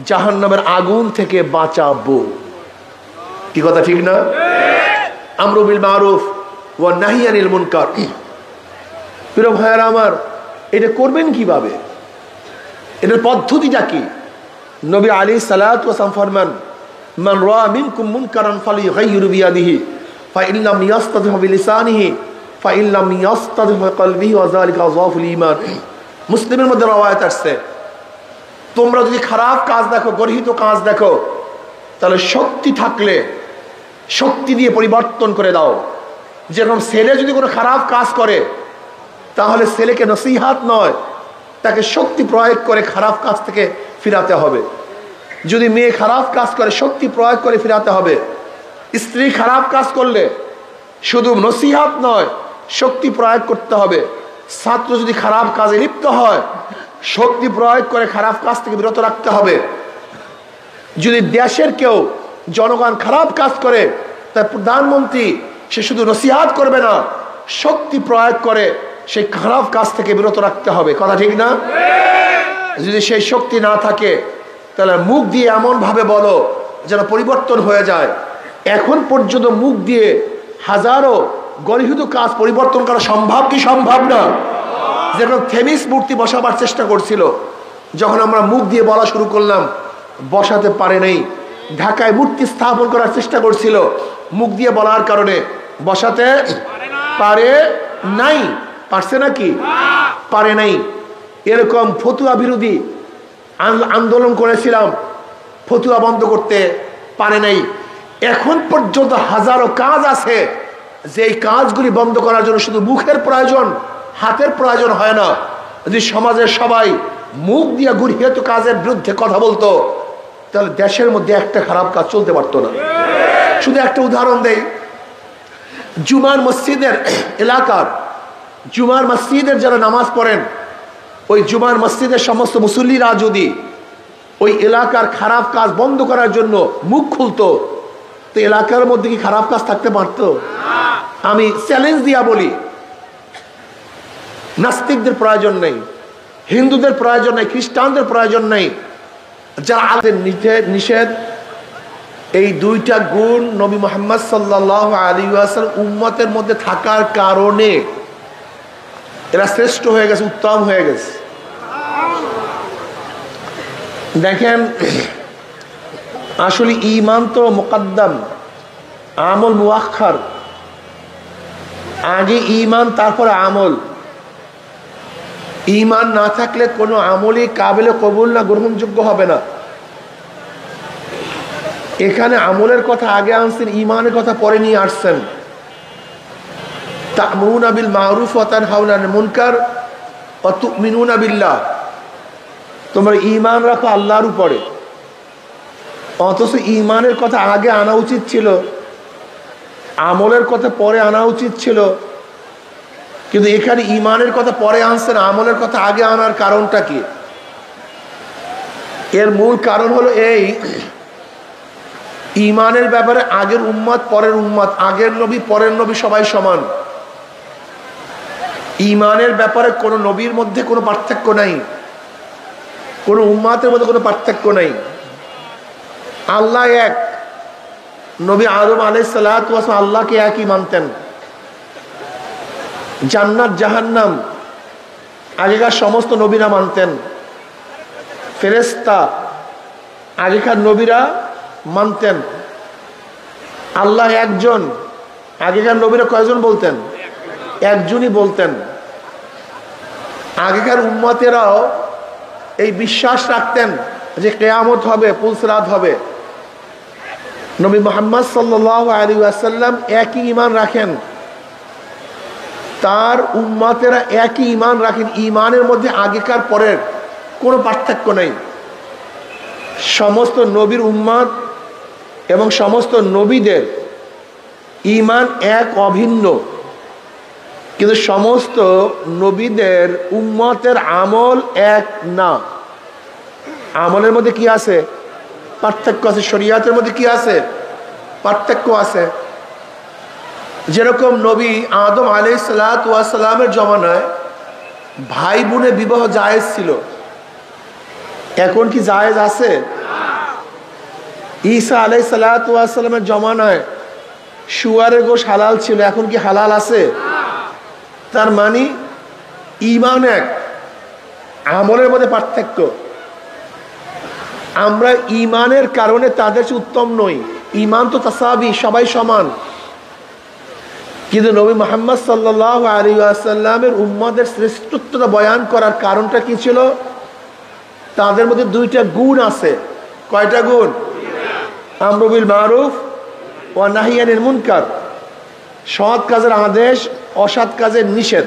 জাহান্নামের আগুন থেকে বাঁচাবো। কি কথা ঠিক না? আমরু বিল মারুফ ওয়া নাহি আনিল মুনকার। প্রিয় ভাইয়েরা আমার, এটা করবেন কিভাবে? এটার পদ্ধতিটা কি? নবী আলাইহিস সালাতু ওয়াস সালাম ফরমান, মান রাআ মিনকুম মুনকারান ফালিয়ুগাইয়িরু বিয়াদিহি ফাইন লাম ইয়াস্তাতিহ বিলিসানিহি ফাইন লাম ইয়াস্তাতিহ বিকলবিহি ওয়া যালিকা আযআফুল ঈমান। মুসলিমের মধ্যে রওয়ায়াত আসছে, তোমরা যদি খারাপ কাজ দেখো, গর্হিত কাজ দেখো, তাহলে শক্তি থাকলে শক্তি দিয়ে পরিবর্তন করে দাও। যেরকম ছেলে যদি কোনো খারাপ কাজ করে, তাহলে ছেলেকে নসিহাত নয়, তাকে শক্তি প্রয়োগ করে খারাপ কাজ থেকে ফিরাতে হবে। যদি মেয়ে খারাপ কাজ করে, শক্তি প্রয়োগ করে ফিরাতে হবে। স্ত্রী খারাপ কাজ করলে শুধু নসিহাত নয়, শক্তি প্রয়োগ করতে হবে। ছাত্র যদি খারাপ কাজে লিপ্ত হয়, শক্তি প্রয়োগ করে খারাপ কাজ থেকে বিরত রাখতে হবে। যদি দেশের কেউ জনগণ খারাপ কাজ করে, তার প্রধানমন্ত্রী সে শুধু নসিহাত করবে না, শক্তি প্রয়োগ করে সেই খারাপ কাজ থেকে বিরত রাখতে হবে। কথা ঠিক না? যদি সেই শক্তি না থাকে, তাহলে মুখ দিয়ে এমন ভাবে বলো যেন পরিবর্তন হয়ে যায়। এখন পর্যন্ত মুখ দিয়ে হাজারো গর্হিত কাজ পরিবর্তন করা সম্ভব কি সম্ভব না? যেরকম থেমিস মূর্তি বসাবার চেষ্টা করছিল, যখন আমরা মুখ দিয়ে বলা শুরু করলাম, বসাতে পারে নাই। ঢাকায় মূর্তি স্থাপন করার চেষ্টা করছিল, মুখ দিয়ে বলার কারণে বসাতে পারে নাই। পারছে নাকি? পারে নাই। এরকম ফতুয়া বিরোধী আন্দোলন করেছিলাম, ফতুয়া বন্ধ করতে পারে নাই। এখন পর্যন্ত হাজারো কাজ আছে, যে এই কাজগুলি বন্ধ করার জন্য শুধু মুখের প্রয়োজন, হাতের প্রয়োজন হয় না। যদি সমাজের সবাই মুখ দিয়ে গর্হিত কাজের বিরুদ্ধে কথা বলতো, তাহলে দেশের মধ্যে একটা খারাপ কাজ চলতে পারতো না। শুধু একটা উদাহরণ দেই, জুমার মসজিদের এলাকার, জুমার মসজিদের যারা নামাজ পড়েন, ওই জুমার মসজিদের সমস্ত মুসল্লিরা যদি ওই এলাকার খারাপ কাজ বন্ধ করার জন্য মুখ খুলতো, তো এলাকার মধ্যে কি খারাপ কাজ থাকতে পারতো? আমি চ্যালেঞ্জ দিয়া বলি, নাস্তিকদের প্রয়োজন নেই, হিন্দুদের প্রয়োজন নেই, খ্রিস্টানদের প্রয়োজন নেই। যারা নিষেধ, এই দুইটা গুণ নবী মুহাম্মদ সাল্লাল্লাহু আলাইহি ওয়াসাল্লাম উম্মতের মধ্যে থাকার কারণে এরা শ্রেষ্ঠ হয়ে গেছে, উত্তম হয়ে গেছে। দেখেন, আসলে ঈমান তো মুকদ্দম, আমল মুআখ্খার। আগে ঈমান, তারপরে আমল। ঈমান না থাকলে কোনো আমলই কাবিলে কবুল না, গ্রহণযোগ্য হবে না। এখানে আমলের কথা আগে আনছেন, ঈমানের কথা পরে নিয়ে আসছেন। তা'মুরুনা বিল মা'রুফ ওয়া তানহাউনা আনিল মুনকার ওয়া তু'মিনুনা বিল্লাহ। তোমরা ঈমান রাখো আল্লাহর উপরে। অথচ ঈমানের কথা আগে আনা উচিত ছিল, আমলের কথা পরে আনা উচিত ছিল। কিন্তু এখানে ঈমানের কথা পরে আনছেন, আমলের কথা আগে আনার কারণটা কি? এর মূল কারণ হলো এই, ঈমানের ব্যাপারে আগের উম্মত পরের উম্মত, আগের নবী পরের নবী সবাই সমান। ঈমানের ব্যাপারে কোনো নবীর মধ্যে কোনো পার্থক্য নাই, কোনো উম্মতের মধ্যে কোনো পার্থক্য নাই। আল্লাহ এক। নবী আদম আলাইহিস সালাতু ওয়াস সালাম আল্লাহকে একই মানতেন। জান্নাত জাহান্নাম আগেকার সমস্ত নবীরা মানতেন। ফেরেশতা আগেকার নবীরা মানতেন। আল্লাহ একজন, আগেকার নবীরা কয়জন বলতেন? একজনই বলতেন। আগেকার উম্মতেরাও এই বিশ্বাস রাখতেন যে কিয়ামত হবে, পুলসিরাত হবে। নবী মুহাম্মদ সাল্লাল্লাহু আলাইহি ওয়াসাল্লাম একই ঈমান রাখেন, তার উম্মতেরা একই ঈমান রাখেন। ঈমানের মধ্যে আগেকার পরের কোনো পার্থক্য নেই। সমস্ত নবীর উম্মত এবং সমস্ত নবীদের ঈমান এক, অভিন্ন। কিন্তু সমস্ত নবীদের উম্মতের আমল এক না। আমলের মধ্যে কি আছে? পার্থক্য আছে। শরীয়তের মধ্যে কি আছে? পার্থক্য আছে। যেরকম নবী আদম আলাইহিস সালাতু ওয়াস সালামের জমানায় ভাই বোনে বিবাহ জায়েজ ছিল, এখন কি জায়েজ আছে? ঈসা আলাইহিস সালাতু ওয়াস সালামের জমানায় শুয়ারের গোশ হালাল ছিল, এখন কি হালাল আছে? তার মানে ঈমান এক, আমলের মধ্যে পার্থক্য। আমরা ঈমানের কারণে তাদের চেয়ে উত্তম নই, ঈমান তো তাসাবি, সবাই সমান। কিন্তু নবী মুহাম্মদ সাল্লাল্লাহু আলাইহি ওয়াসাল্লামের উম্মতের শ্রেষ্ঠত্বটা বয়ান করার কারণটা কি ছিল? তাদের মধ্যে দুইটা গুণ আছে। কয়টা গুণ? আমরু বিল মারুফ ওয়া নাহি আনিল মুনকার, সৎ কাজের আদেশ, অসৎ কাজের নিষেধ।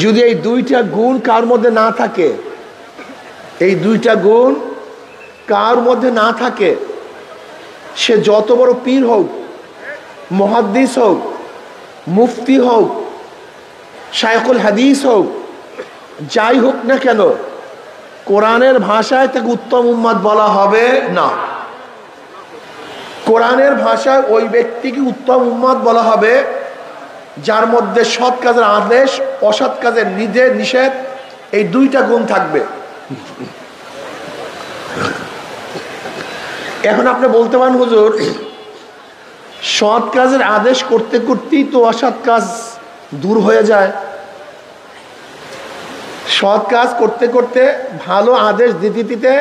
যদি এই দুইটা গুণ কার মধ্যে না থাকে, এই দুইটা গুণ কার মধ্যে না থাকে, সে যত বড় পীর হোক, মুহাদ্দিস হোক, মুফতি হোক, শায়খুল হাদিস হোক, যাই হোক না কেন, কোরআনের ভাষায় তাকে উত্তম উম্মত বলা হবে না। কোরআনের ভাষায় ওই ব্যক্তিকে উত্তম উম্মত বলা হবে যার মধ্যে সৎ কাজের আদেশ, অসৎ কাজের নিষেধ, এই দুইটা গুণ থাকবে। এখন আপনি বলতে পারেন, হুজুর সৎ কাজের আদেশ করতে করতেই তো অসৎ কাজ দূর হয়ে যায়। সৎ কাজ করতে করতে, ভালো আদেশ দিতে দিতে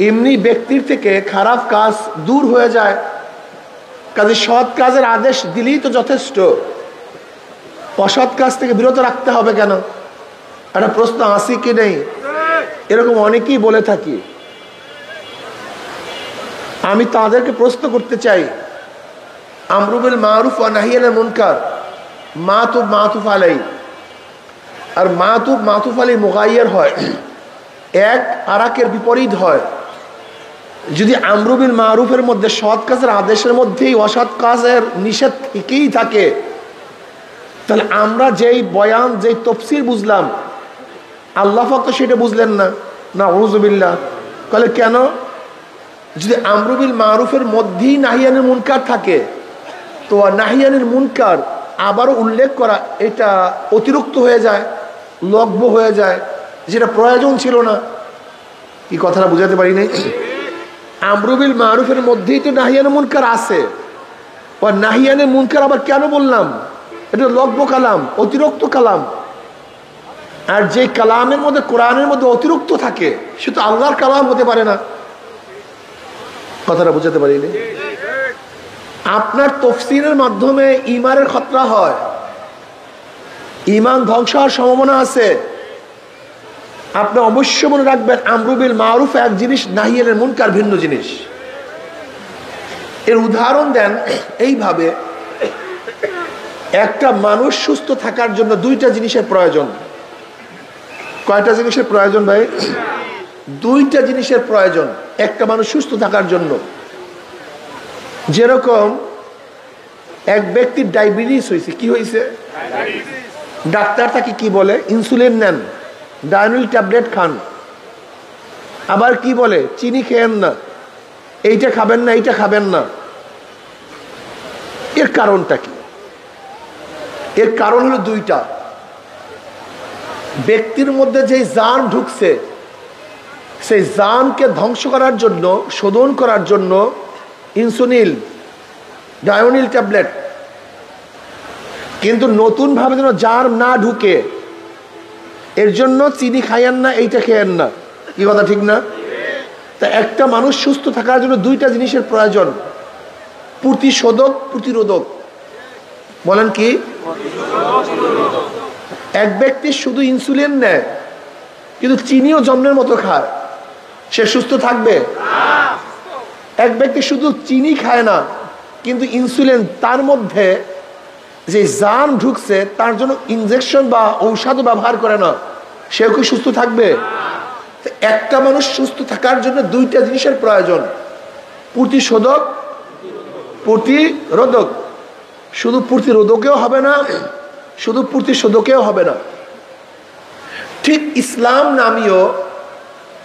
এমনি ব্যক্তির থেকে খারাপ কাজ দূর হয়ে যায়। কাজে সৎ কাজের আদেশ দিলেই তো যথেষ্ট, অসৎ কাজ থেকে বিরত রাখতে হবে কেন? একটা প্রশ্ন আসি কি নেই? এরকম অনেকেই বলে থাকি। আমি তাদেরকে প্রশ্ন করতে চাই, আমরু বিল মারুফ ওয়া নাহি আনিল মুনকার মাতুফ আলাই, আর মাতুফ আলাই মুগায়্যার হয়, এক আরাকের বিপরীত হয়। যদি আমরু বিল মারুফের মধ্যে সৎ কাজের আদেশের মধ্যেই অসৎ কাজের নিষেধ থেকেই থাকে, তাহলে আমরা যেই বয়ান, যেই তফসির বুঝলাম, আল্লাহ পাক তো সেটা বুঝলেন না। নাউযুবিল্লাহ। তাহলে কেন? যদি আমরু বিল মারুফের মধ্যেই নাহি আনিল মুনকার থাকে, তো নাহি আনিল মুনকার আবারও উল্লেখ করা এটা অতিরিক্ত হয়ে যায়, লগ্ব হয়ে যায়, যেটা প্রয়োজন ছিল না। কি কথাটা বুঝাতে পারি নাই? আমরু বিল মারুফের মধ্যেই তো নাহি আনিল মুনকার আছে, ও নাহি আনিল মুনকার আবার কেন বললাম? এটা লগ্ব কালাম, অতিরিক্ত কালাম। আর যে কালামের মধ্যে, কোরআনের মধ্যে অতিরিক্ত থাকে, সে তো আল্লাহর কালাম হতে পারে না। কথাটা বুঝাতে পারি নাই? আপনার তফসিরের মাধ্যমে ঈমানের খতরা হয়, ঈমান ধ্বংস হওয়ার সম্ভাবনা আছে। আপনি অবশ্যই মনে রাখবেন, আমরু বিল মারুফ এক জিনিস, নাহি আনিল মুনকার ভিন্ন জিনিস। এর উদাহরণ দেন এইভাবে, একটা মানুষ সুস্থ থাকার জন্য দুইটা জিনিসের প্রয়োজন। কয়টা জিনিসের প্রয়োজন ভাই? দুইটা জিনিসের প্রয়োজন একটা মানুষ সুস্থ থাকার জন্য। যেরকম এক ব্যক্তির ডায়াবেটিস হয়েছে। কি হয়েছে? ডাক্তার তাকে কি বলে? ইনসুলিন নেন, ডায়নিল ট্যাবলেট খান। আবার কি বলে? চিনি খেয়েন না, এইটা খাবেন না, এইটা খাবেন না। এর কারণটা কি? এর কারণ হলো দুইটা। ব্যক্তির মধ্যে যে জান ঢুকছে, সেই জানকে ধ্বংস করার জন্য, শোধন করার জন্য ইনসুলিন, ডায়োনিল ট্যাবলেট। কিন্তু নতুন ভাবে যেন জার না ঢুকে, এর জন্য চিনি খাইয়েন না, এইটা খেয়েন না। কি কথা ঠিক না? তা একটা মানুষ সুস্থ থাকার জন্য দুইটা জিনিসের প্রয়োজন, প্রতিশোধক, প্রতিরোধক। বলেন কি? এক ব্যক্তি শুধু ইনসুলিন নেয় কিন্তু চিনিও জন্মের মতো খায়, সে সুস্থ থাকবে? এক ব্যক্তি শুধু চিনি খায় না কিন্তু ইনসুলিন, তার মধ্যে যে জান ঢুকছে তার জন্য ইনজেকশন বা ঔষধ ব্যবহার করে না, সেও কি সুস্থ থাকবে? একটা মানুষ সুস্থ থাকার জন্য দুইটা জিনিসের প্রয়োজন, প্রতিশোধক, প্রতিরোধক। শুধু প্রতিরোধকেও হবে না, শুধু প্রতিশোধকেও হবে না। ঠিক ইসলাম নামীয়,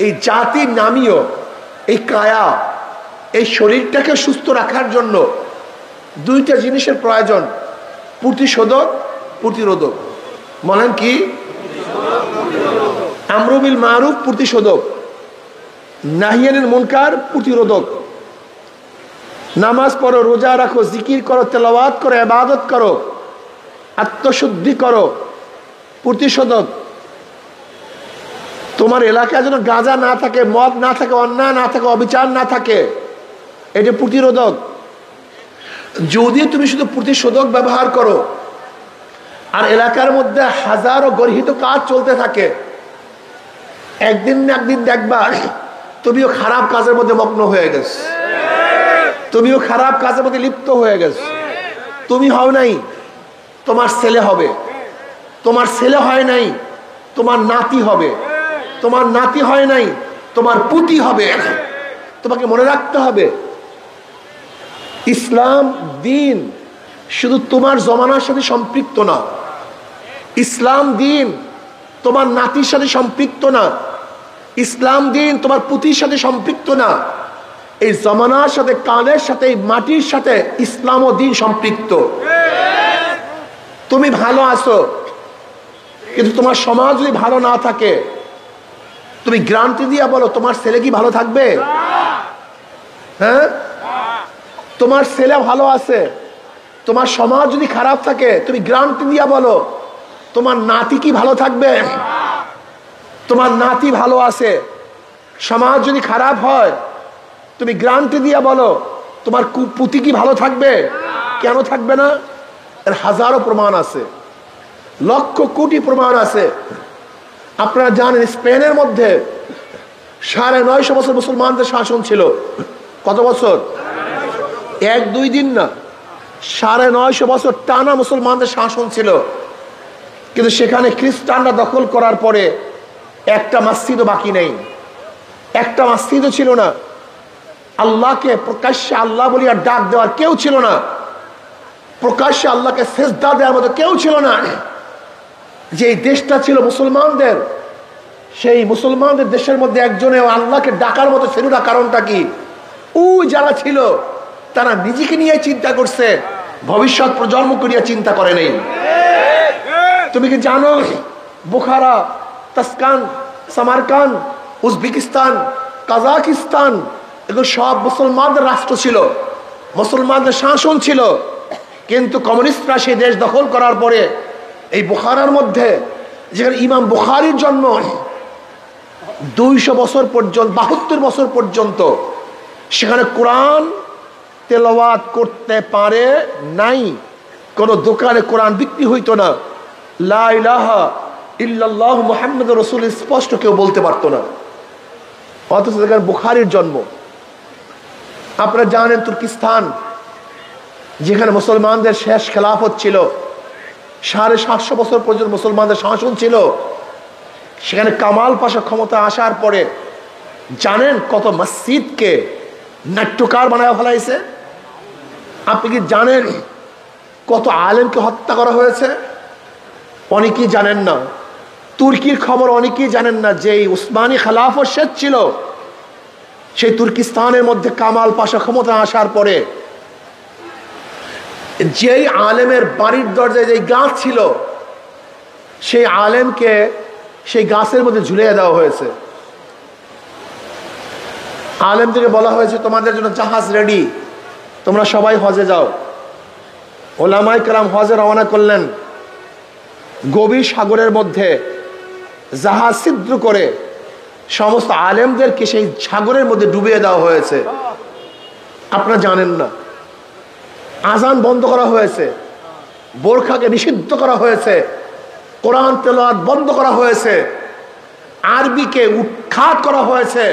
এই জাতির নামীয় এই কায়া, এই শরীরটাকে সুস্থ রাখার জন্য দুইটা জিনিসের প্রয়োজন, প্রতিশোধক, প্রতিরোধক। বলেন কি? আমরু বিল মারুফ প্রতিশোধক, নাহিয়ানিল মুনকার প্রতিরোধক। নামাজ পড়ো, রোজা রাখো, জিকির করো, তেলাওয়াত করো, ইবাদত করো, আত্মশুদ্ধি করো, প্রতিশোধক। তোমার এলাকায় যেন গাঁজা না থাকে, মদ না থাকে, অন্যায় না থাকে, অবিচার না থাকে, এটা প্রতিরোধক। যদি তুমি শুধু প্রতিশোধক ব্যবহার করো আর এলাকার মধ্যে হাজারো গর্হিত কাজ চলতে থাকে, একদিন না একদিন দেখবা তুমিও খারাপ কাজের মধ্যে মগ্ন হয়ে গেছো, তুমিও খারাপ কাজের মধ্যে লিপ্ত হয়ে গেছো। তুমি হও নাই, তোমার ছেলে হবে, তোমার ছেলে হয় নাই, তোমার নাতি হবে, তোমার নাতি হয় নাই, তোমার পুতি হবে। তোমাকে মনে রাখতে হবে, ইসলাম দিন শুধু তোমার জমানার সাথে সম্পৃক্ত না, ইসলাম দিন তোমার নাতির সাথে সম্পৃক্ত না, ইসলাম দিন তোমার পুতির সাথে সম্পৃক্ত না। এই জমানার সাথে, কালের সাথে, মাটির সাথে ইসলাম ও দিন সম্পৃক্ত। তুমি ভালো আছো, কিন্তু তোমার সমাজ যদি ভালো না থাকে, তুমি গ্যারান্টি দিয়া বলো তোমার ছেলে কি ভালো থাকবে? হ্যাঁ, তোমার ছেলে ভালো আছে, তোমার সমাজ যদি খারাপ থাকে, তুমি গ্যারান্টি দিয়া বলো তোমার নাতি কি ভালো থাকবে? তোমার নাতি ভালো আছে, সমাজ যদি খারাপ হয়, তুমি গ্যারান্টি দিয়া বলো তোমার পুতি কি ভালো থাকবে? কেন থাকবে না? এর হাজারো প্রমাণ আছে, লক্ষ কোটি প্রমাণ আছে। আপনারা জানেন স্পেনের মধ্যে 950 বছর মুসলমানদের শাসন ছিল। কত বছর? 1-2 দিন না, 950 বছর টানা মুসলমানদের শাসন ছিল। কিন্তু সেখানে খ্রিস্টানরা দখল করার পরে একটা মসজিদও বাকি নেই, একটা মসজিদও ছিল না। আল্লাহকে প্রকাশ্যে আল্লাহ বলিয়া ডাক দেওয়ার কেউ ছিল না, প্রকাশ্যে আল্লাহকে সেজদা দেওয়ার মতো কেউ ছিল না। যে দেশটা ছিল মুসলমানদের, সেই মুসলমানদের দেশের মধ্যে একজনে আল্লাহকে ডাকার মতো ছিল না। কারণটা কি? ওই যারা ছিল তারা নিজেকে নিয়ে চিন্তা করছে, ভবিষ্যৎ প্রজন্ম করিয়া চিন্তা করে নেই। তুমি কি জানো বুখারা, তাসকান, সামারকান, উজবেকিস্তান, কাজাকিস্তান এগুলো সব মুসলমানদের রাষ্ট্র ছিল, মুসলমানদের শাসন ছিল। কিন্তু কমিউনিস্টরা সেই দেশ দখল করার পরে এই বুখারার মধ্যে, যেখানে ইমাম বুখারীর জন্ম, 200 বছর পর্যন্ত, 72 বছর পর্যন্ত সেখানে কোরআন তেলাওয়াত করতে পারে নাই। কোন দোকানে কোরআন বিক্রি হইতো না, লা ইলাহা ইল্লাল্লাহু মুহাম্মাদুর রাসূল স্পষ্ট কেউ বলতে পারতো না, অথচ সেখানে বুখারীর জন্ম। আপনারা জানেন তুর্কিস্তান, যেখানে মুসলমানদের শেষ খেলাফত ছিল, 750 বছর পর্যন্ত মুসলমানদের শাসন ছিল, সেখানে কামাল পাশা ক্ষমতা আসার পরে জানেন কত মসজিদকে নাট্যকার বানায় ফেলাইছে? আপনি কি জানেন কত আলেমকে হত্যা করা হয়েছে? অনেকেই জানেন না। তুর্কির খবর অনেকেই জানেন না, যে উসমানী খেলাফত শেষ ছিল, সেই তুর্কিস্তানের মধ্যে কামাল পাশা ক্ষমতা আসার পরে যেই আলেমের বাড়ির দরজায় যেই গাছ ছিল, সেই আলেমকে সেই গাছের মধ্যে ঝুলিয়ে দেওয়া হয়েছে। আলেমদেরকে বলা হয়েছে তোমাদের জন্য জাহাজ রেডি, তোমরা সবাই হজে যাও। ওলামায়ে কেরাম হজে রওনা করলেন। গভীর সাগরের মধ্যে জাহাজ ছিদ্র করে সমস্ত আলেমদেরকে সেই সাগরের মধ্যে ডুবিয়ে দেওয়া হয়েছে। আপনারা জানেন না, আজান বন্ধ করা হয়েছে, বোরখাকে নিষিদ্ধ করা হয়েছে, কোরআন তেলাওয়াত বন্ধ করা হয়েছে, আরবিকে উৎখাত করা হয়েছে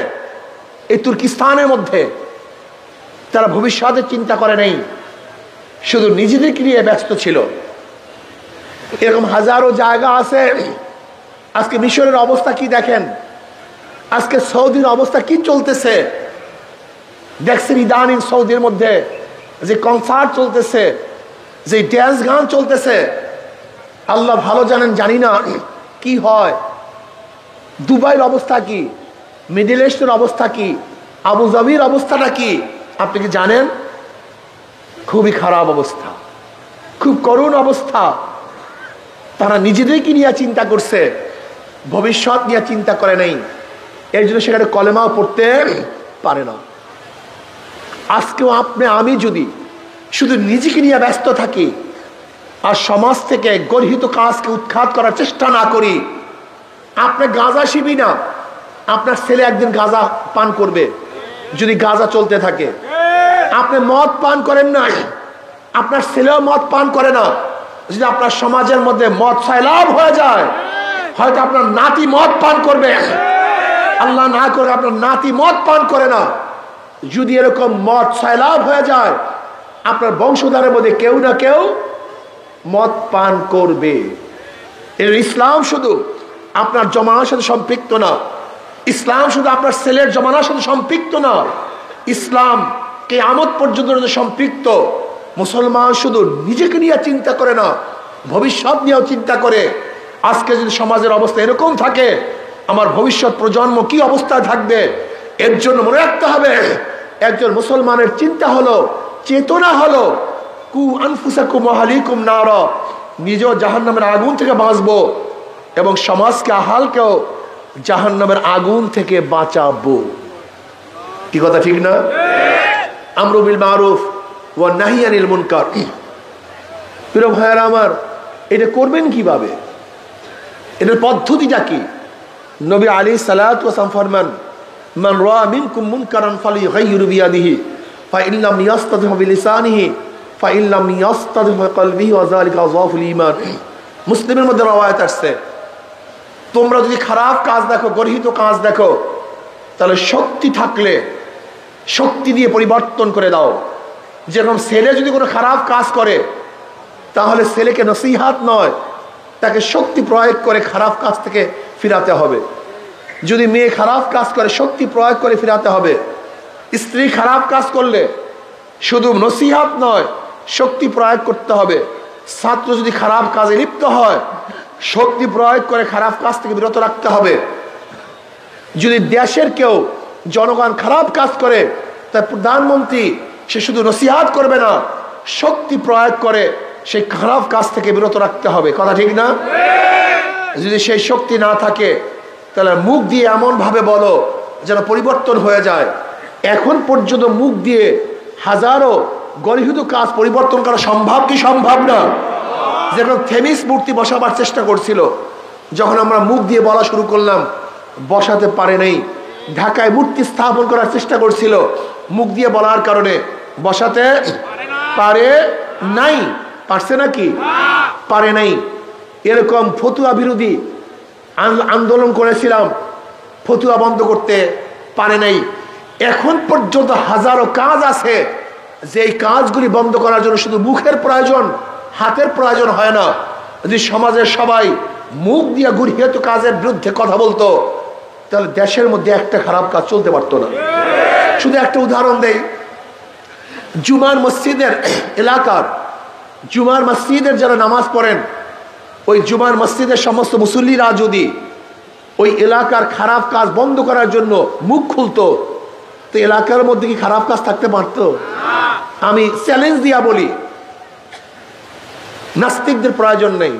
এই তুর্কিস্তানের মধ্যে। তারা ভবিষ্যতের চিন্তা করে নেই, শুধু নিজেদেরকে নিয়ে ব্যস্ত ছিল। এরকম হাজারো জায়গা আছে। আজকে মিশরের অবস্থা কি দেখেন, আজকে সৌদির অবস্থা কি চলতেছে দেখছেন। ইদানিং সৌদির মধ্যে যে কনসার্ট চলতেছে, যে ড্যান্স গান চলতেছে, আল্লাহ ভালো জানেন, জানি না কি হয়। দুবাইয়ের অবস্থা কি, মিডল ইস্টের অবস্থা কি, আবুধাবির অবস্থাটা কি আপনি কি জানেন? খুবই খারাপ অবস্থা, খুব করুণ অবস্থা। তারা নিজেদেরকে নিয়ে চিন্তা করছে, ভবিষ্যৎ নিয়ে চিন্তা করে নেই। এর জন্য সেখানে কলেমাও পড়তে পারে না। আজকেও আমি যদি শুধু নিজেকে নিয়ে ব্যস্ত থাকি আর সমাজ থেকে গর্হিত কাজকে উৎখাত করার চেষ্টা না করি, আপনি গাঁজা শিবি না, আপনার ছেলে একদিন গাঁজা পান করবে যদি গাঁজা চলতে থাকে। আপনি মদ পান করেন না, আপনার ছেলেও মদ পান করে না, যদি আপনার সমাজের মধ্যে মদ সয়লাব হয়ে যায়, হয়তো আপনার নাতি মদ পান করবে। আল্লাহ না করে আপনার নাতি মদ পান করে না, যদি এরকম মদ সয়লাব হয়ে যায়, আপনার বংশধরের মধ্যে কেউ না কেউ মদ পান করবে। এর ইসলাম শুধু আপনার জমানার সাথে সম্পৃক্ত না, ইসলাম শুধু আপনার ছেলের জমানার সাথে সম্পৃক্ত না, ইসলাম কিয়ামত পর্যন্ত সম্পৃক্ত। মুসলমান শুধু নিজেকে নিয়ে চিন্তা করে না, ভবিষ্যৎ নিয়েও চিন্তা করে। আজকে যদি সমাজের অবস্থা এরকম থাকে, আমার ভবিষ্যৎ প্রজন্ম কি অবস্থায় থাকবে? এর জন্য মনে রাখতে হবে, একজন মুসলমানের চিন্তা হলো, চেতনা হলো, কু আনফুসাকুম ওয়া আহলিকুম নারা, নিজেও জাহান্নামের আগুন থেকে বাঁচবো এবং সমাজকে আহালকেও জাহান্নামের আগুন থেকে বাঁচাবো। কি কথা ঠিক না? আমরু বিল মারুফ ওয়া নাহি আনিল মুনকার। প্রিয় ভাইয়েরা আমার, এটা করবেন কিভাবে? এটার পদ্ধতিটা কি? নবী আলাইহিস সালাতু ওয়াস সালাম ফরমান, মান রা মিনকুম মুনকারান ফালিয়ুগাইয়িরু বিয়াদিহি ফাইন লাম ইয়াস্তাতি বিলিসানিহি ফাইন লাম ইয়াস্তাতি বিকলবিহি ওয়া যালিকা আযাফুল ঈমান। মুসলিমের মধ্যে রওয়ায়াত আসছে, তোমরা যদি খারাপ কাজ দেখো, গর্হিত কাজ দেখো, তাহলে শক্তি থাকলে শক্তি দিয়ে পরিবর্তন করে দাও। যেরকম ছেলে যদি কোনো খারাপ কাজ করে, তাহলে ছেলেকে নসিহাত নয়, তাকে শক্তি প্রয়োগ করে খারাপ কাজ থেকে ফিরাতে হবে। যদি মেয়ে খারাপ কাজ করে, শক্তি প্রয়োগ করে ফিরাতে হবে। স্ত্রী খারাপ কাজ করলে শুধু নসিহাত নয়, শক্তি প্রয়োগ করতে হবে। ছাত্র যদি খারাপ কাজে লিপ্ত হয়, শক্তি প্রয়োগ করে খারাপ কাজ থেকে বিরত রাখতে হবে। যদি দেশের কেউ জনগণ খারাপ কাজ করে, তাই প্রধানমন্ত্রী সে শুধু নসিহাত করবে না, শক্তি প্রয়োগ করে সেই খারাপ কাজ থেকে বিরত রাখতে হবে। কথা ঠিক না? যদি সেই শক্তি না থাকে, তাহলে মুখ দিয়ে এমন ভাবে বলো যেন পরিবর্তন হয়ে যায়। এখন পর্যন্ত মুখ দিয়ে হাজারো গর্হিত কাজ পরিবর্তন করা সম্ভব কি সম্ভব না? যেরকম থেমিস মূর্তি বসাবার চেষ্টা করছিল, যখন আমরা মুখ দিয়ে বলা শুরু করলাম, বসাতে পারে নাই। ঢাকায় মূর্তি স্থাপন করার চেষ্টা করছিল, মুখ দিয়ে বলার কারণে বসাতে পারে নাই। পারছে নাকি? পারে নাই। এরকম ফতুয়া বিরোধী আন্দোলন করেছিলাম, ফতুয়া বন্ধ করতে পারে নাই। এখন পর্যন্ত হাজারো কাজ আছে যে এই কাজগুলি বন্ধ করার জন্য শুধু মুখের প্রয়োজন, হাতের প্রয়োজন হয় না। যদি সমাজের সবাই মুখ দিয়ে গর্হিত কাজের বিরুদ্ধে কথা বলতো, তাহলে দেশের মধ্যে একটা খারাপ কাজ চলতে পারতো না। শুধু একটা উদাহরণ দেই, জুমার মসজিদের এলাকার, জুমার মসজিদের যারা নামাজ পড়েন, ওই জুমার মসজিদের সমস্ত মুসল্লিরা যদি ওই এলাকার খারাপ কাজ বন্ধ করার জন্য মুখ খুলতো, তো এলাকার মধ্যে কি খারাপ কাজ থাকতে পারতো? আমি চ্যালেঞ্জ দিয়া বলি, নাস্তিকদের প্রয়োজন নেই,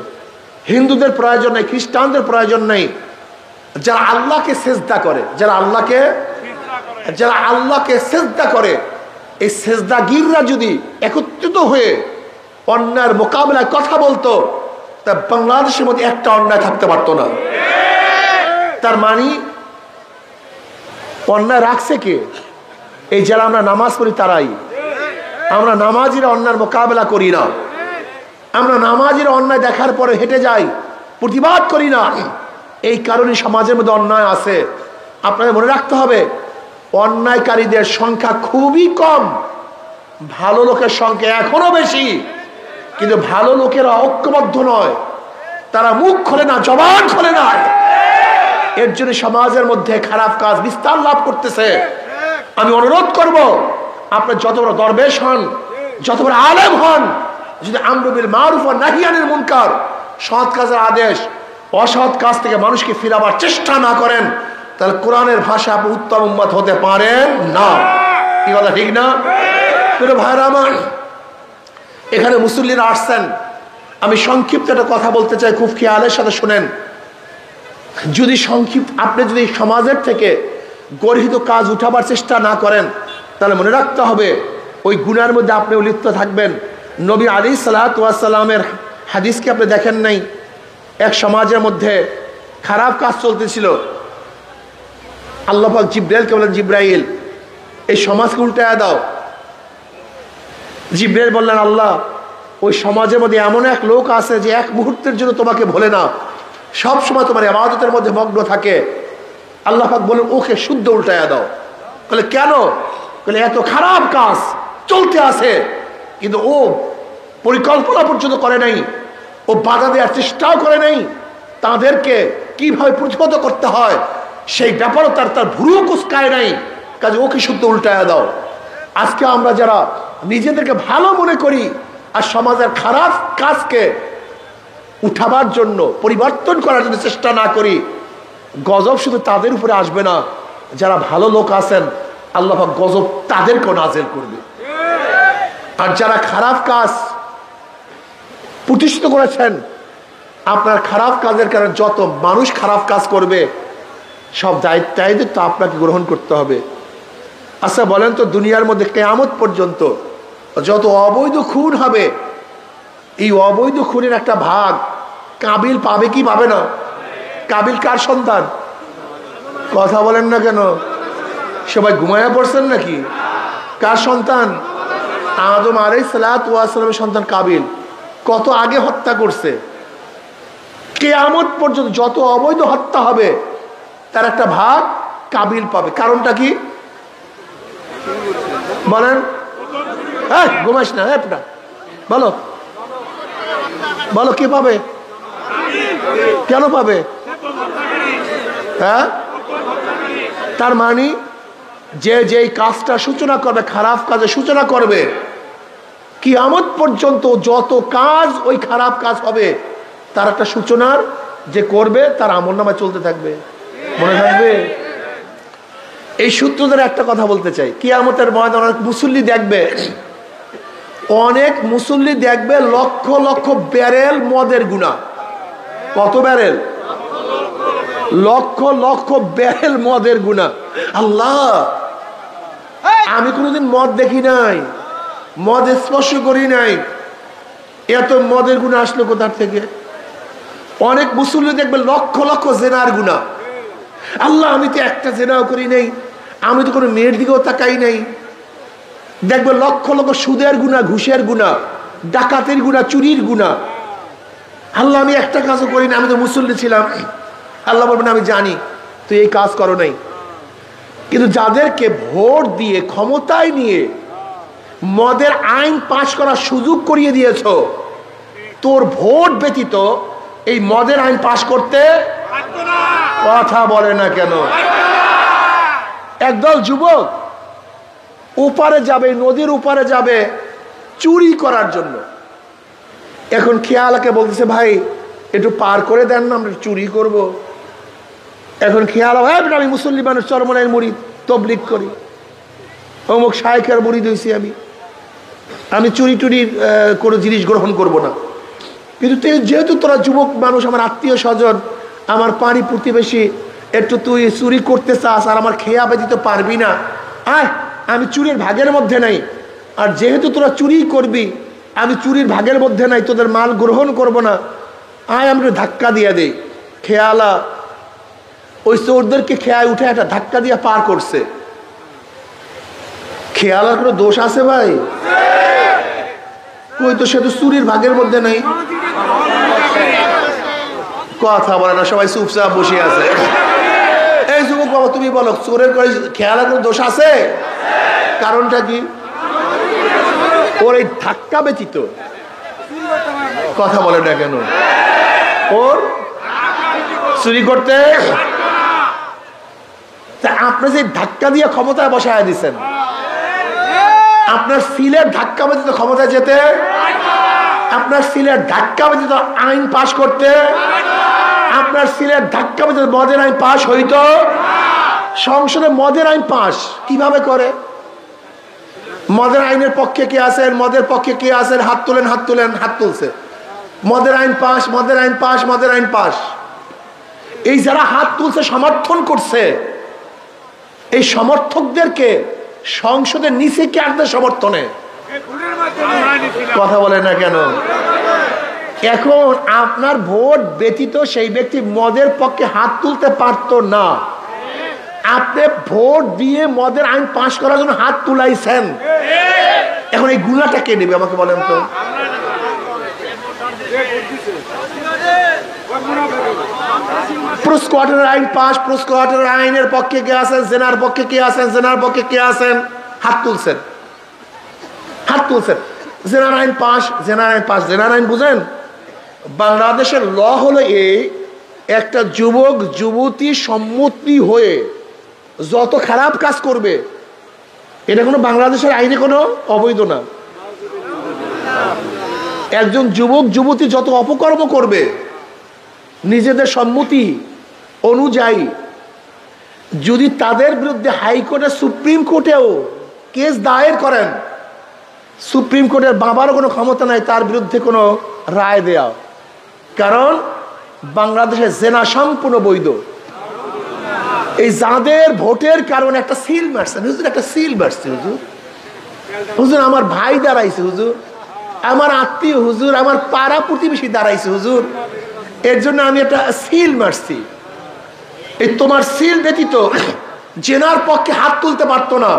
হিন্দুদের প্রয়োজন নেই, খ্রিস্টানদের প্রয়োজন নেই। যারা আল্লাহকে সেজদা করে, যারা আল্লাহকে সেজদা করে, এই সেজদাগীররা যদি একত্রিত হয়ে অন্যায়ের মোকাবেলায় কথা বলতো, তা বাংলাদেশের মধ্যে একটা অন্যায় থাকতে পারতো না। তার মানে অন্যায় রাখছে কে? এই যারা আমরা নামাজ পড়ি তারাই। আমরা নামাজিরা অন্যায়ের মোকাবেলা করি না, আমরা নামাজিরা অন্যায় দেখার পরে হেঁটে যাই, প্রতিবাদ করি না। এই কারণে সমাজের মধ্যে অন্যায় আছে। আপনাদের মনে রাখতে হবে, অন্যায়কারীদের সংখ্যা খুবই কম, ভালো লোকের সংখ্যা এখনো বেশি। কিন্তু ভালো লোকেরা ঐক্যবদ্ধ নয়, তারা মুখ খোলে না, জবান খোলে না। এর জন্য সমাজের মধ্যে খারাপ কাজ বিস্তার লাভ করতেছে। আমি অনুরোধ করব, আপনার যত বড় দরবেশ হন, যত বড় আলেম হন, যদি আমরু বিল মারুফ ওয়া নাহি আনিল মুনকার, সৎ কাজের আদেশ, অসৎ কাজ থেকে মানুষকে ফিরাবার চেষ্টা না করেন, তাহলে কোরআনের ভাষা আপনি উত্তম উম্মত হতে পারেন না। কি কথা ঠিক না? প্রিয় ভাইরা আমার, এখানে মুসল্লিরা আসছেন, আমি সংক্ষিপ্ত একটা কথা বলতে চাই, খুব খেয়ালের সাথে শুনেন। যদি সংক্ষিপ্ত, আপনি যদি সমাজের থেকে গর্হিত কাজ উঠাবার চেষ্টা না করেন, তাহলে মনে রাখতে হবে ওই গুনার মধ্যে আপনিও লিপ্ত থাকবেন। নবী আলাইহিস সালাতু ওয়াস সালামের হাদিসকে আপনি দেখেন নাই? এক সমাজের মধ্যে খারাপ কাজ চলতেছিল, আল্লাহ পাক জিব্রাইলকে বলেন, জিব্রাইল এই সমাজকে উল্টায়া দাও। জিব্রাইল বললেন, আল্লাহ ওই সমাজের মধ্যে এমন এক লোক আছে যে এক মুহূর্তের জন্য তোমাকে ভোলে না, সব সময় তোমার ইবাদতের মধ্যে মগ্ন থাকে। আল্লাহ পাক বলেন, ওকে শুদ্ধ উল্টায়া দাও। বলে কেন? বলে এত খারাপ কাজ চলতে আছে, কিন্তু ও পরিকল্পনা পর্যন্ত করে নাই, ও বাধা দেওয়ার চেষ্টাও করে নাই, তাদেরকে কিভাবে প্রতিহত করতে হয় সেই ব্যাপারও তার ভুরু কুচকায় নাই, কাজে ওকে শুদ্ধ উল্টায়া দাও। আজকে আমরা যারা নিজেদেরকে ভালো মনে করি আর সমাজের খারাপ কাজকে উঠাবার জন্য, পরিবর্তন করার জন্য চেষ্টা না করি, গজব শুধু তাদের উপরে আসবে না, যারা ভালো লোক আছেন আল্লাহ পাক গজব তাদেরকেও নাযিল করবে। আর যারা খারাপ কাজ প্রতিষ্ঠিত করেছেন, আপনার খারাপ কাজের কারণে যত মানুষ খারাপ কাজ করবে সব দায়িত্ব আপনাকে গ্রহণ করতে হবে। আচ্ছা বলেন তো, দুনিয়ার মধ্যে কিয়ামত পর্যন্ত যত অবৈধ খুন হবে, এই অবৈধ খুনের একটা ভাগ কাবিল পাবে কি পাবে না? কাবিল কার সন্তান? কথা বলেন না কেন? সবাই ঘুমায়া পড়ছেন নাকি? কার সন্তান? আদম আলাইহিস সালাতু ওয়াস সালামের সন্তান কাবিল। কত আগে হত্যা করছে। কিয়ামত পর্যন্ত যত অবৈধ হত্যা হবে তার একটা ভাগ কাবিল পাবে। কারণটা কি বলেন? হ্যাঁ ঘুমাইস না, হ্যাঁ বলো বলো, কি পাবে? কেন পাবে? হ্যাঁ, তার মানে যে যেই কাজটা সূচনা করবে, খারাপ কাজের সূচনা করবে, কিয়ামত পর্যন্ত যত কাজ ওই খারাপ কাজ হবে তার একটা সূচনার যে করবে তার আমলনামায় চলতে থাকবে। মনে থাকবে? এই সূত্র ধরে একটা কথা বলতে চাই, কিয়ামতের ময়দানে অনেক মুসল্লি দেখবে, অনেক মুসল্লি দেখবে লক্ষ লক্ষ ব্যারেল মদের গুনাহ। কত ব্যারেল? লক্ষ লক্ষ ব্যারেল মদের গুনাহ। আল্লাহ, আমি কোনোদিন মদ দেখি নাই, মদ স্পর্শ করি নাই, এত মদের গুনাহ আসলো কোথার থেকে? অনেক মুসল্লি দেখবে লক্ষ লক্ষ জেনার গুনাহ। আল্লাহ, আমি তো একটা জেনাও করি নাই, আমি তো কোনো মেয়ের দিকেও তাকাই নাই। দেখবে লক্ষ লক্ষ সুদের গুনাহ, ঘুষের গুনাহ, ডাকাতের গুনাহ, চুরির গুনাহ। আল্লাহ, আমি একটা কাজও করি না, আমি তো মুসল্লি ছিলাম। আল্লাহ বলবেন, আমি জানি তুই এই কাজ করো নাই, কিন্তু যাদেরকে ভোট দিয়ে ক্ষমতায় নিয়ে মদের আইন পাশ করার সুযোগ করিয়ে দিয়েছ, তোর ভোট ব্যতীত এই মদের আইন পাশ করতে কথা বলে না কেন? একদল যুবক ওপারে যাবে, নদীর ওপারে যাবে চুরি করার জন্য। এখন খেয়ালাকে বলতেছে, ভাই একটু পার করে দেন না, আমরা চুরি করব। এখন খেয়াল, আমি মুসল্লি মানুষ, চরমনাইয়ের মুরিদ, তবলিগ করি, অমুক শায়েখের মুরিদ হয়েছি, আমি চুরি টুরির কোনো জিনিস গ্রহণ করব না। কিন্তু যেহেতু তোরা যুবক মানুষ, আমার আত্মীয় স্বজন, আমার পানি প্রতিবেশী, একটু তুই চুরি করতে চাস আর আমার খেয়া ব্যতীত পারবি না, আয় আমি চুরির ভাগের মধ্যে নাই। আর যেহেতু তোরা চুরি করবি, আমি চুরির ভাগের মধ্যে নাই, তোদের মাল গ্রহণ করব না, আয় আমরা ধাক্কা দিয়ে দেই। খেয়ালা ওই চোরদেরকে খেয়ায় উঠে একটা ধাক্কা দিয়ে পার করছে। খেয়ালার কোনো দোষ আছে ভাই? কই তো, সে তো চুরির ভাগের মধ্যে নাই। কথা বলে না, সবাই চুপচাপ বসে আছে। এই যুবক বাবা, তুমি বলো, চোরের করে খেয়ালার কোনো দোষ আছে? কারণটা কি? ওর এই ধাক্কা ব্যতীত, কথা বলে না কেন, ওর চুরি করতে, আপনি যে ধাক্কা দিয়ে ক্ষমতায় বসায় দিচ্ছেন, আপনার সিলের ধাক্কা ব্যতীত ক্ষমতায় যেতে, আপনার সিলের ধাক্কা ব্যতীত আইন পাশ করতে, আপনার সিলের ধাক্কা ব্যতীত মদের আইন পাশ হইতো। সংসদে মদের আইন পাশ কিভাবে করে? মদের আইনের পক্ষে কে আছেন, মদের পক্ষে কে আছেন, হাত তোলেন, হাত তোলেন, হাত তুলছে। মদের আইন পাশ, মদের আইন পাশ, মদের আইন পাশ। এই যারা হাত তুলছে, সমর্থন করছে, এই সমর্থকদেরকে সংসদের নিচে কে আনতে সমর্থনে কথা বলে না কেন? এখন আপনার ভোট ব্যতীত সেই ব্যক্তি মদের পক্ষে হাত তুলতে পারতো না। আপনি ভোট দিয়ে মদের আইন পাশ করার জন্য হাত তুলাইছেন, এখন এই গুনাহটা কে নেবে আমাকে বলেন তো? প্রস্কোয়াটারের আইন পাশ, প্রস্কোয়াটারের আইনের পক্ষে কে আছেন? জেনার পক্ষে কে আছেন? জেনার পক্ষে কে আছেন? হাত তুলছেন, হাত তুলছেন। জেনার আইন পাশ, জেনার আইন পাশ। জেনার আইন বুঝেন? বাংলাদেশের ল হলো এই, একটা যুবক যুবতী সম্মতি হয়ে যত খারাপ কাজ করবে, এটা কোনো বাংলাদেশের আইনে কোনো অবৈধ না। একজন যুবক যুবতী যত অপকর্ম করবে নিজেদের সম্মতি অনুযায়ী, যদি তাদের বিরুদ্ধে হাইকোর্টে সুপ্রিম কোর্টেও কেস দায়ের করেন, সুপ্রিম কোর্টের বাবারও কোনো ক্ষমতা নাই তার বিরুদ্ধে কোনো রায় দেয়া, কারণ বাংলাদেশে জেনা সম্পূর্ণ বৈধ। এই যাদের ভোটের কারণে একটা সিল মারছেন হুজুর, একটা সিল মারছে হুজুর, হুজুর আমার ভাই দাঁড়াইছে হুজুর, আমার আত্মীয় হুজুর, আমার পাড়া প্রতিবেশী দাঁড়াইছে হুজুর, এর জন্য আমি একটা সিল মারছি। এই তোমার সিল ব্যতীত জেনার পক্ষে হাত তুলতে পারতো না।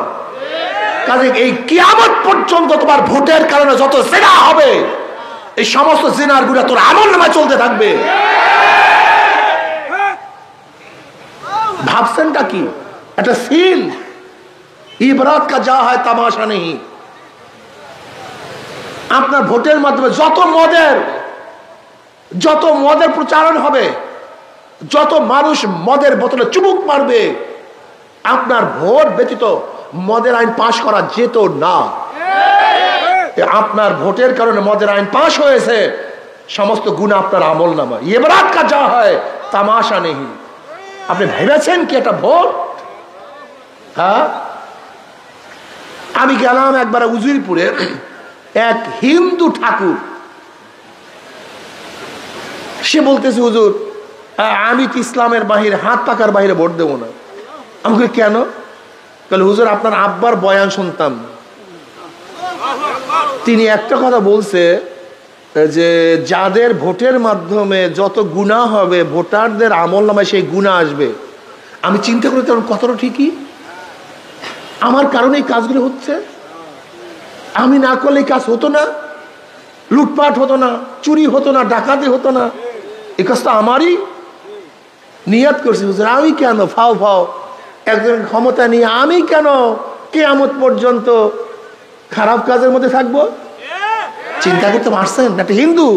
কাজে এই কিয়ামত পর্যন্ত তোমার ভোটের কারণে যত জেনা হবে, এই সমস্ত জেনার গুলা তোর আমলনামায় চলতে থাকবে। ভাবছেনটা কি? একটা সিল, ইবরাত কা যা হয় তামাশা নেই। আপনার ভোটের মাধ্যমে যত মদের প্রচারণ হবে, যত মানুষ মদের বোতলে চুমুক মারবে, আপনার ভোট ব্যতীত মদের আইন পাশ করা যেত না। আপনার ভোটের কারণে মদের আইন পাশ হয়েছে, সমস্ত গুনাহ আপনার আমলনামায়। ইবরাত কা যা হয় তামাশা নেই। আপনি ভেবেছেন কি এটা ভোট? হ্যাঁ, আমি গেলাম একবার উজিরপুরে, এক হিন্দু ঠাকুর, সে বলতেছে হুজুর আমি তো ইসলামের বাহিরে, হাত পাকার বাহিরে ভোট দেবো না। আমাকে কেন? তাহলে হুজুর আপনার আব্বার বয়ান শুনতাম, তিনি একটা কথা বলছে যে যাদের ভোটের মাধ্যমে যত গুনাহ হবে, ভোটারদের আমলনামায় সেই গুনাহ আসবে। আমি চিন্তা করি তখন কতটা ঠিকই, আমার কারণে এই কাজগুলো হচ্ছে। আমি না করলে এই কাজ হতো না, লুটপাট হতো না, চুরি হতো না, ডাকাতি হতো না। এই কাজটা আমারই নিয়াত করছি হুজুর। আমি কেন ফাও একজন ক্ষমতা নিয়ে আমি কেন কিয়ামত পর্যন্ত খারাপ কাজের মধ্যে থাকবো? চিন্তা করতে পারছেন? একটা হিন্দু,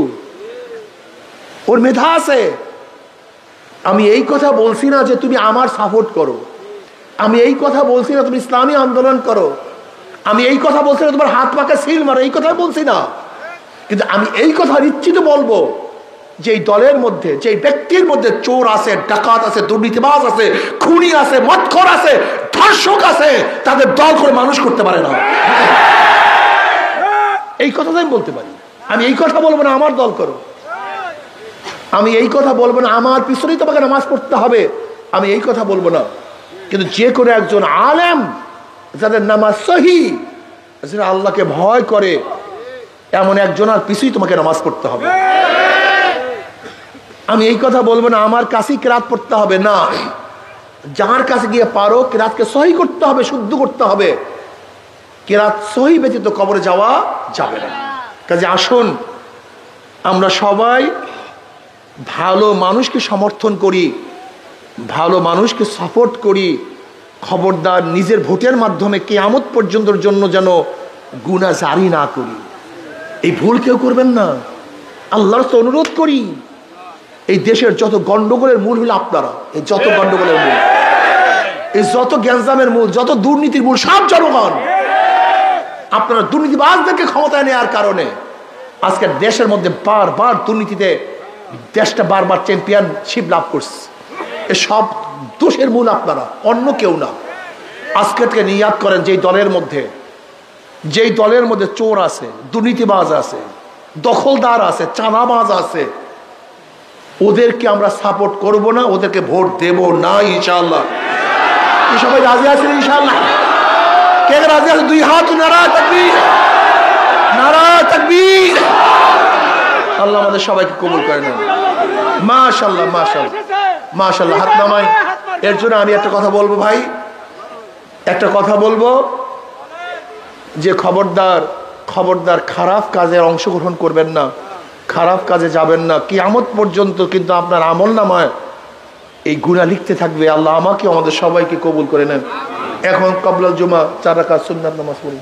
ওর মেধা আছে। আমি এই কথা বলছি না যে তুমি আমার সাপোর্ট করো, আমি এই কথা বলছি না তুমি ইসলামী আন্দোলন করো, আমি এই কথা বলছি না তোমার হাত পাকে সিল মারো, এই কথা বলছি না। কিন্তু আমি এই কথা নিশ্চিত বলবো যে এই দলের মধ্যে, যে ব্যক্তির মধ্যে চোর আছে, ডাকাত আছে, দুর্নীতিবাজ আছে, খুনি আছে, মদখোর আছে, ধর্ষক আছে, তাদের দল করে মানুষ করতে পারে না। এই কথাটাই আমি বলতে পারি। আমি এই কথা বলবো না আমার দল করো, আমি এই কথা বলবো না আমার পিছনেই তোমাকে নামাজ পড়তে হবে, আমি এই কথা বলবো না। কিন্তু যে কোনো একজন আলেম যাদের নামাজ সহি, যারা আল্লাহকে ভয় করে, এমন একজনের পিছুই তোমাকে নামাজ পড়তে হবে। আমি এই কথা বলবো না আমার কাছেই কিরাত পড়তে হবে, না, যার কাছে গিয়ে পারো কিরাতকে সহি করতে হবে, শুদ্ধ করতে হবে। কিরাত সহি ব্যতীত কবরে যাওয়া যাবে না। কাজে আসুন আমরা সবাই ভালো মানুষকে সমর্থন করি, ভালো মানুষকে সাপোর্ট করি। খবরদার নিজের ভোটের মাধ্যমে কিয়ামত পর্যন্তর জন্য যেন গুনাহ জারি না করি। এই ভুল কেউ করবেন না, আল্লাহর কাছে অনুরোধ করি। এই দেশের যত গন্ডগোলের মূল হলো আপনারা, এই যত গন্ডগোলের মূল, এই যত গ্যাঞ্জামের মূল, যত দুর্নীতির মূল সব জনগণ। আপনারা দুর্নীতিবাজদেরকে ক্ষমতায় নেওয়ার কারণে আজকে দেশের মধ্যে বারবার দুর্নীতিতে দেশটা বারবার চ্যাম্পিয়নশিপ লাভ করছে। এসব দোষের মূল আপনারা, অন্য কেউ না। আজকে থেকে নিয়াত করেন যেই দলের মধ্যে চোর আছে, দুর্নীতিবাজ আছে, দখলদার আছে, চাঁদাবাজ আছে, ওদেরকে আমরা সাপোর্ট করব না, ওদেরকে ভোট দেব না ইনশাআল্লাহ। কি সবাই রাজি আছেন ইনশাআল্লাহ? কে রাজি আছে? দুই হাত, নারা তাকবীর, নারা তাকবীর। আল্লাহ আমাদের সবাইকে কবুল করে নেন। মাশাআল্লাহ, মাশাআল্লাহ, মাশাআল্লাহ। হাত নামাই। এর জন্য আমি একটা কথা বলবো ভাই, একটা কথা বলবো যে খবরদার, খবরদার খারাপ কাজে অংশগ্রহণ করবেন না, খারাপ কাজে যাবেন না। কিয়ামত পর্যন্ত কিন্তু আপনার আমল নামায় এই গুনাহ লিখতে থাকবে। আল্লাহ আমাকে আমাদের সবাইকে কবুল করে নেন। এখন কবলাল জুমা 4 রাকাত সুন্নাত নামাজ পড়ি।